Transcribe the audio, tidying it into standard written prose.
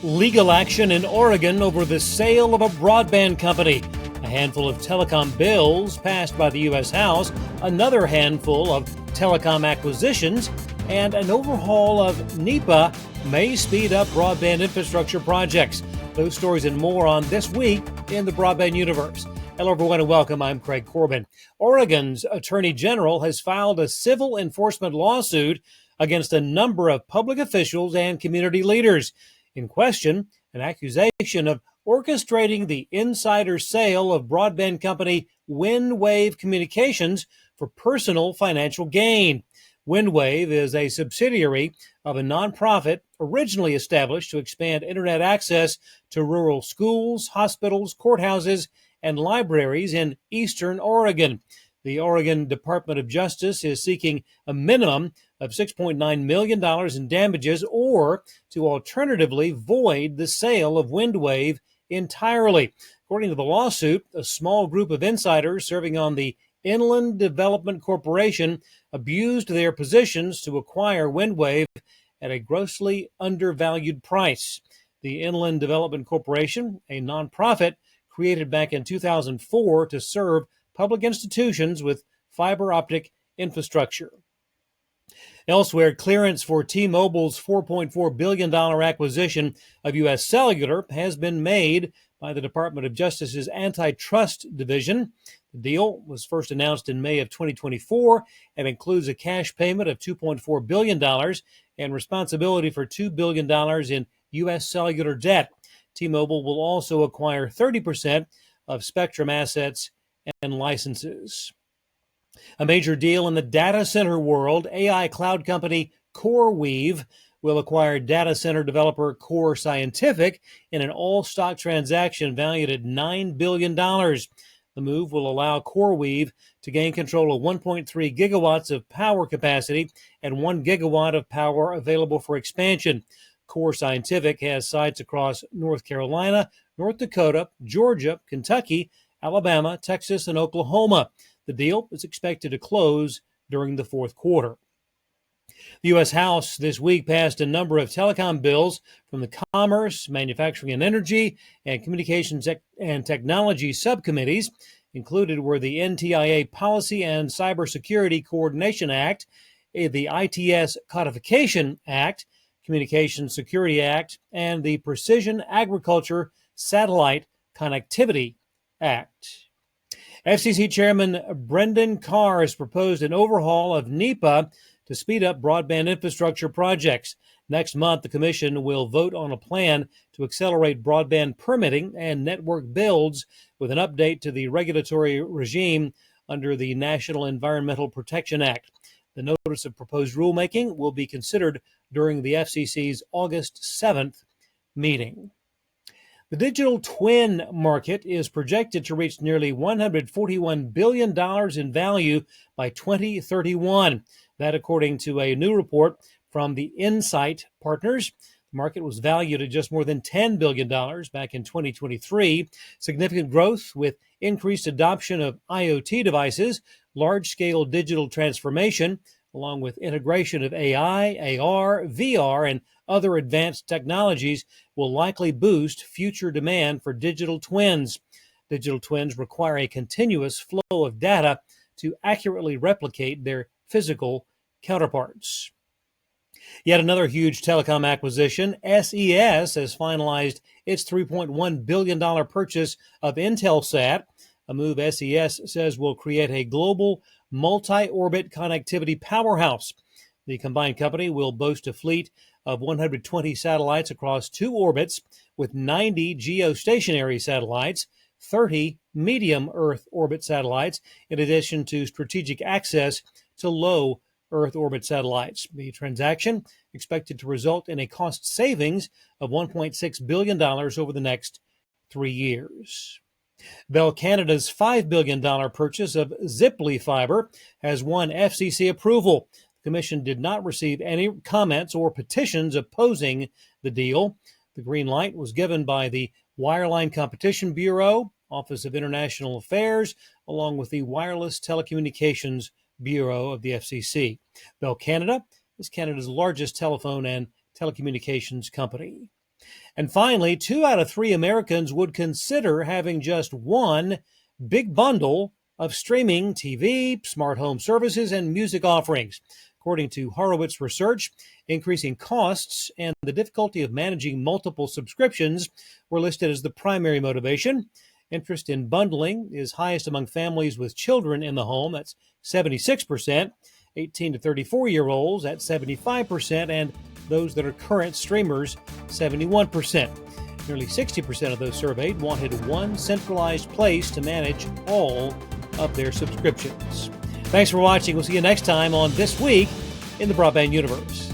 Legal action in Oregon over the sale of a broadband company. A handful of telecom bills passed by the U.S. House, another handful of telecom acquisitions, and an overhaul of NEPA may speed up broadband infrastructure projects. Those stories and more on This Week in the Broadband Universe. Hello, everyone, and welcome. I'm Craig Corbin. Oregon's Attorney General has filed a civil enforcement lawsuit against a number of public officials and community leaders. In question, an accusation of orchestrating the insider sale of broadband company WindWave Communications for personal financial gain. WindWave is a subsidiary of a nonprofit originally established to expand internet access to rural schools, hospitals, courthouses, and libraries in eastern Oregon. The Oregon Department of Justice is seeking a minimum of $6.9 million in damages or to alternatively void the sale of WindWave entirely. According to the lawsuit, a small group of insiders serving on the Inland Development Corporation abused their positions to acquire WindWave at a grossly undervalued price. The Inland Development Corporation, a nonprofit created back in 2004 to serve public institutions with fiber optic infrastructure. Elsewhere, clearance for T-Mobile's $4.4 billion acquisition of U.S. Cellular has been made by the Department of Justice's Antitrust Division. The deal was first announced in May of 2024 and includes a cash payment of $2.4 billion and responsibility for $2 billion in U.S. Cellular debt. T-Mobile will also acquire 30% of spectrum assets and licenses. A major deal in the data center world, AI cloud company CoreWeave will acquire data center developer Core Scientific in an all-stock transaction valued at $9 billion. The move will allow CoreWeave to gain control of 1.3 gigawatts of power capacity and 1 gigawatt of power available for expansion. Core Scientific has sites across North Carolina, North Dakota, Georgia, Kentucky, Alabama, Texas, and Oklahoma. The deal is expected to close during the fourth quarter. The U.S. House this week passed a number of telecom bills from the Commerce, Manufacturing and Energy, and Communications and Technology subcommittees. Included were the NTIA Policy and Cybersecurity Coordination Act, the ITS Codification Act, Communications Security Act, and the Precision Agriculture Satellite Connectivity Act. FCC Chairman Brendan Carr has proposed an overhaul of NEPA to speed up broadband infrastructure projects. Next month, the Commission will vote on a plan to accelerate broadband permitting and network builds with an update to the regulatory regime under the National Environmental Protection Act. The notice of proposed rulemaking will be considered during the FCC's August 7th meeting. The digital twin market is projected to reach nearly $141 billion in value by 2031. That according to a new report from the Insight Partners. The market was valued at just more than $10 billion back in 2023. Significant growth with increased adoption of IoT devices, large-scale digital transformation, along with integration of AI, AR, VR, and other advanced technologies will likely boost future demand for digital twins. Digital twins require a continuous flow of data to accurately replicate their physical counterparts. Yet another huge telecom acquisition, SES has finalized its $3.1 billion purchase of Intelsat, a move SES says will create a global multi-orbit connectivity powerhouse. The combined company will boast a fleet of 120 satellites across 2 orbits with 90 geostationary satellites, 30 medium Earth orbit satellites, in addition to strategic access to low Earth orbit satellites. The transaction expected to result in a cost savings of $1.6 billion over the next 3 years. Bell Canada's $5 billion purchase of Ziply Fiber has won FCC approval. The Commission did not receive any comments or petitions opposing the deal. The green light was given by the Wireline Competition Bureau, Office of International Affairs, along with the Wireless Telecommunications Bureau of the FCC. Bell Canada is Canada's largest telephone and telecommunications company. And finally, 2 out of 3 Americans would consider having just one big bundle of streaming TV, smart home services, and music offerings. According to Horowitz research, increasing costs and the difficulty of managing multiple subscriptions were listed as the primary motivation. Interest in bundling is highest among families with children in the home, that's 76%, 18 to 34-year-olds at 75%, and those that are current streamers, 71%. Nearly 60% of those surveyed wanted one centralized place to manage all of their subscriptions. Thanks for watching. We'll see you next time on This Week in the Broadband Universe.